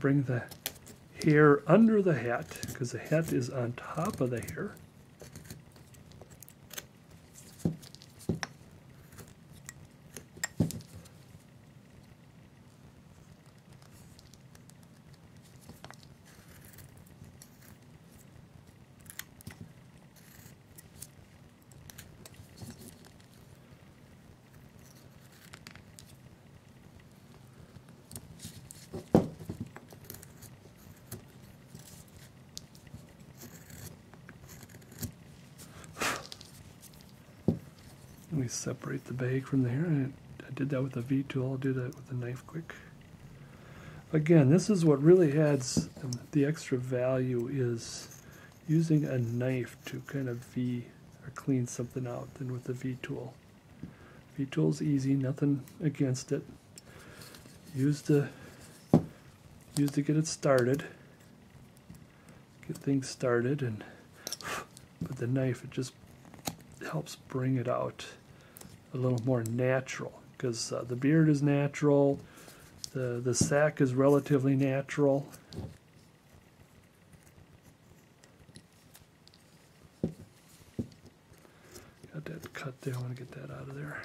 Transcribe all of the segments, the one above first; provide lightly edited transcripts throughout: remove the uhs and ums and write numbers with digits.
bring the hair under the hat, because the hat is on top of the hair. Let me separate the bag from the hair. I did that with a V-tool. I'll do that with a knife quick. Again, this is what really adds the extra value, is using a knife to kind of V or clean something out than with the V-tool. V-tool's easy, nothing against it. Use to get it started, get things started, and with the knife it just helps bring it out a little more natural, because the beard is natural, the sack is relatively natural. Got that cut there, I want to get that out of there.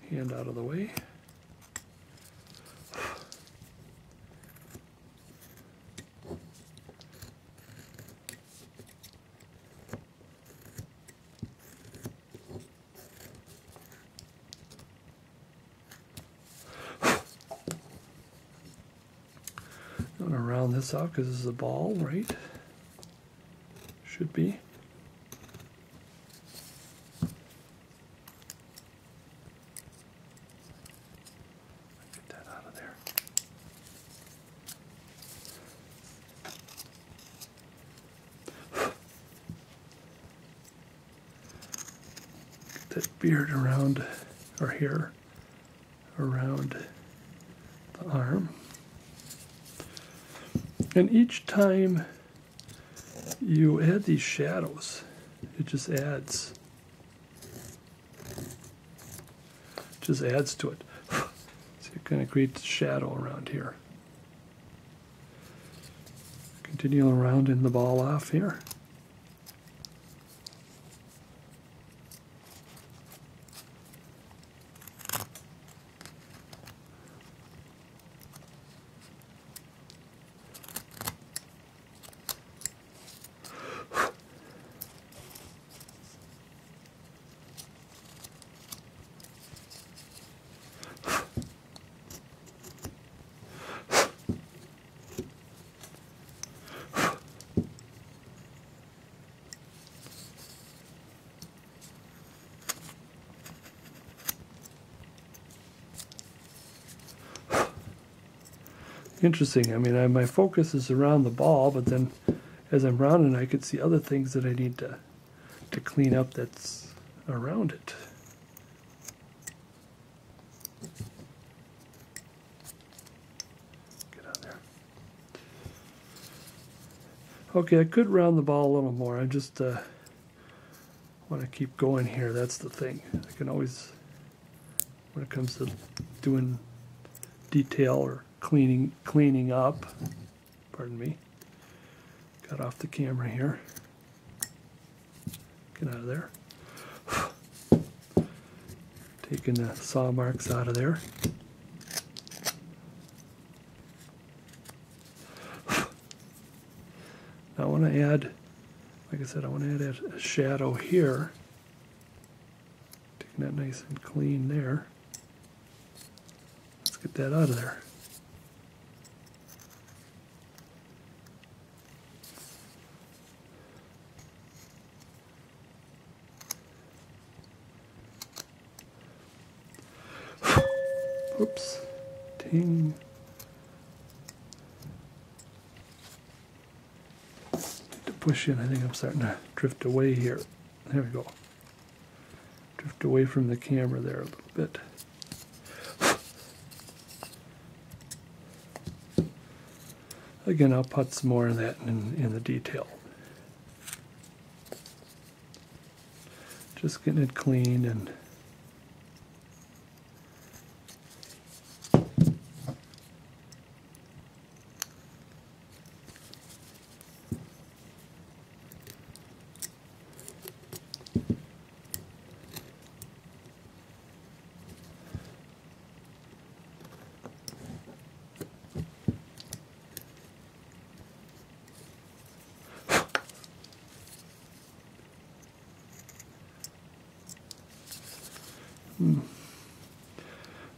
Hand out of the way. I'm going to round this out because this is a ball, right? Should be. That beard around, or hair around the arm. And each time you add these shadows, it just adds to it. So it kind of creates shadow around here. Continue around in the ball off here. Interesting. I mean, my focus is around the ball, but then as I'm rounding, I could see other things that I need to clean up that's around it. Get out there. Okay, I could round the ball a little more. I just want to keep going here. That's the thing. I can always, when it comes to doing detail or cleaning up, pardon me, got off the camera here, get out of there, taking the saw marks out of there. Now I want to add, like I said, I want to add a shadow here, taking that nice and clean there. Let's get that out of there. Oops. Ting. To push in, I think I'm starting to drift away here. There we go. Drift away from the camera there a little bit. Again, I'll put some more of that in the detail. Just getting it clean and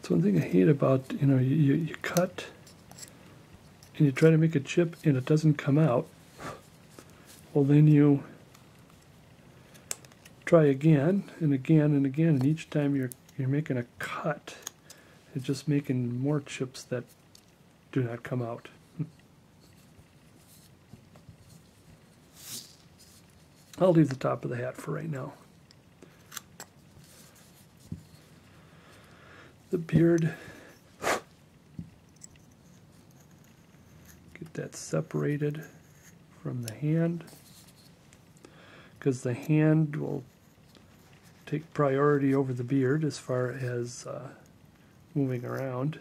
It's one thing I hate about, you cut and you try to make a chip and it doesn't come out. Well, then you try again and again and again, and each time you're making a cut, it's just making more chips that do not come out. I'll leave the top of the hat for right now. The beard, get that separated from the hand, because the hand will take priority over the beard as far as moving around.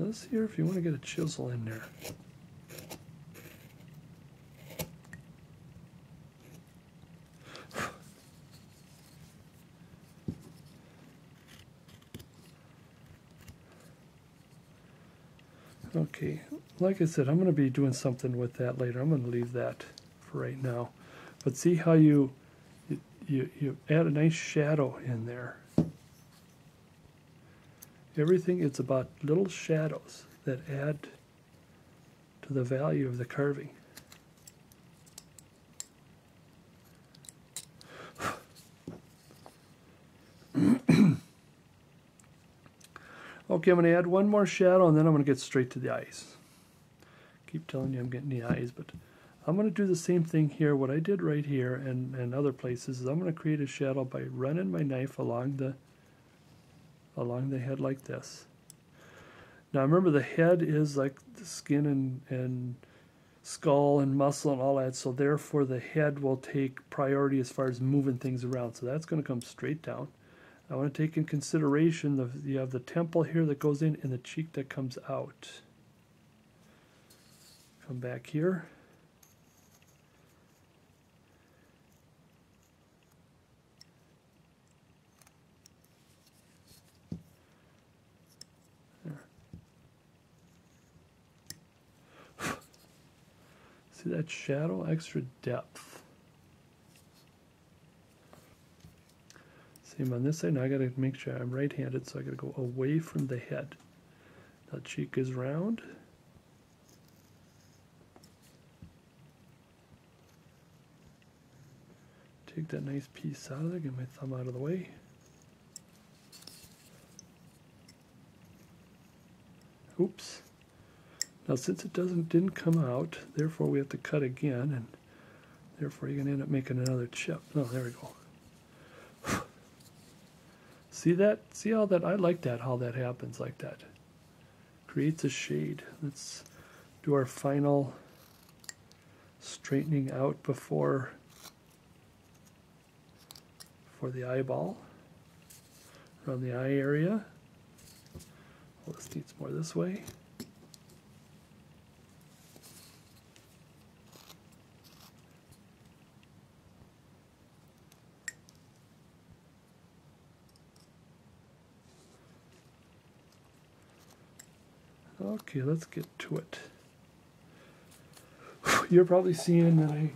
Let's see here if you want to get a chisel in there. Okay, like I said, I'm going to be doing something with that later. I'm going to leave that for right now. But see how you add a nice shadow in there. Everything, it's about little shadows that add to the value of the carving. Okay, I'm going to add one more shadow and then I'm going to get straight to the eyes. Keep telling you I'm getting the eyes, but I'm going to do the same thing here. What I did right here and other places is I'm going to create a shadow by running my knife along the head like this. Now remember, the head is like the skin and skull and muscle and all that, so therefore the head will take priority as far as moving things around. So that's going to come straight down. I want to take in consideration you have the temple here that goes in and the cheek that comes out. Come back here. See that shadow? Extra depth. Same on this side. Now I got to make sure I'm right-handed, so I got to go away from the head. Now cheek is round. Take that nice piece out of there. Get my thumb out of the way. Oops. Now since it didn't come out, therefore we have to cut again, and therefore you're going to end up making another chip. Oh, there we go. See that? See how that? I like that, how that happens like that. Creates a shade. Let's do our final straightening out before the eyeball. Around the eye area. Well, this needs more this way. Okay, let's get to it. You're probably seeing that I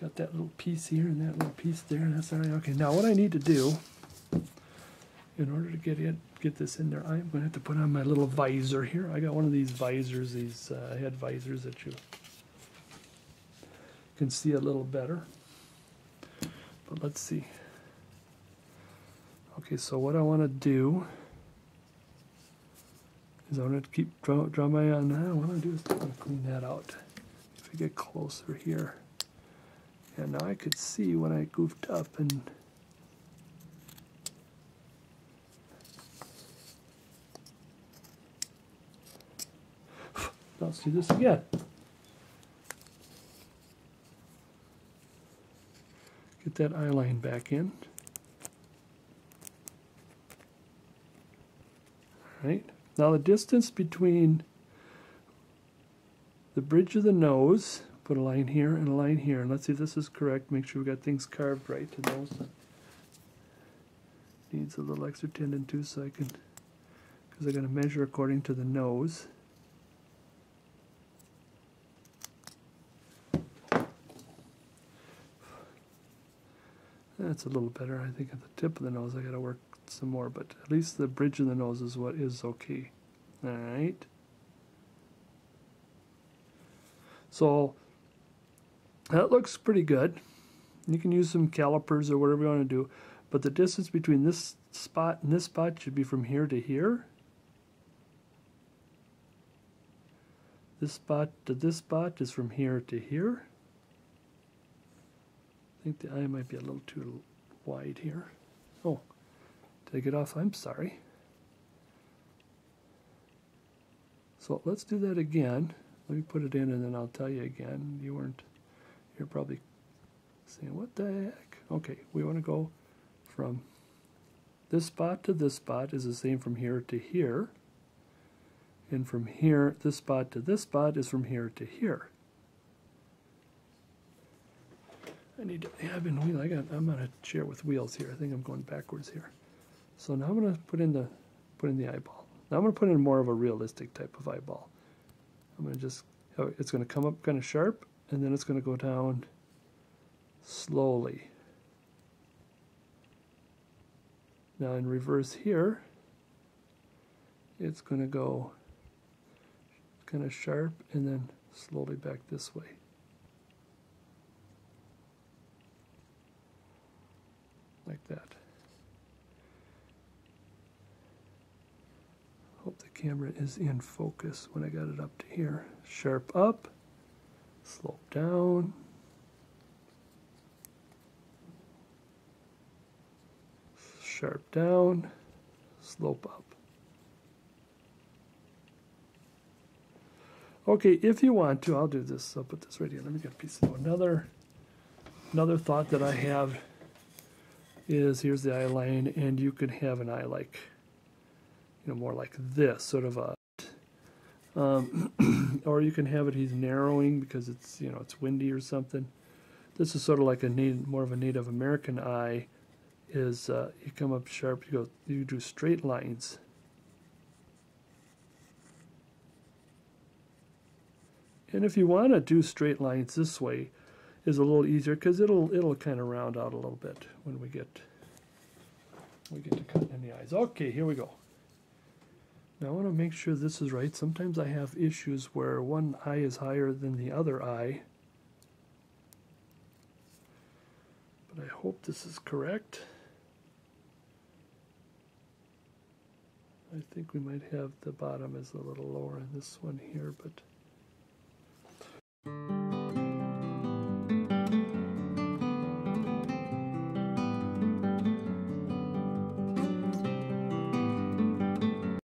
Got that little piece here and that little piece there. That's all right. Okay, now what I need to do, in order to get this in there, I'm going to have to put on my little visor here. I got one of these visors, these head visors that you can see a little better. But let's see. Okay, so what I want to do is I want to keep draw my on. What I want to do is I want to clean that out. If I get closer here, and now I could see when I goofed up and. Let's do this again. Get that eye line back in. All right. Now the distance between the bridge of the nose, put a line here and a line here, and let's see if this is correct. Make sure we got things carved right. The nose needs a little extra tendon too, so I can, because I'm going to measure according to the nose. That's a little better. I think at the tip of the nose I got to work some more, but at least the bridge of the nose is what is okay. All right. So that looks pretty good. You can use some calipers or whatever you want to do, but the distance between this spot and this spot should be from here to here. This spot to this spot is from here to here. I think the eye might be a little too wide here. Oh, take it off. I'm sorry. So let's do that again. Let me put it in and then I'll tell you again. You're probably saying, what the heck? Okay, we want to go from this spot to this spot is the same from here to here. And from here, this spot to this spot is from here to here. I'm on a chair with wheels here. I think I'm going backwards here. So now I'm going to put in the eyeball. Now I'm going to put in more of a realistic type of eyeball. I'm going to just, it's going to come up kind of sharp, and then it's going to go down slowly. Now in reverse here, it's going to go kind of sharp and then slowly back this way. Like that. Hope the camera is in focus when I got it up to here. Sharp up, slope down, sharp down, slope up. Okay, if you want to, I'll do this. I'll put this right here. Let me get a piece of another thought that I have is here's the eye line, and you could have an eye like, more like this, sort of a, or you can have it, he's narrowing because it's, it's windy or something. This is sort of like more of a Native American eye, is you come up sharp, you do straight lines. And if you want to do straight lines this way, is a little easier because it'll kind of round out a little bit when we get to cutting in the eyes. Okay, here we go. Now I want to make sure this is right. Sometimes I have issues where one eye is higher than the other eye. But I hope this is correct. I think we might have the bottom is a little lower in this one here, but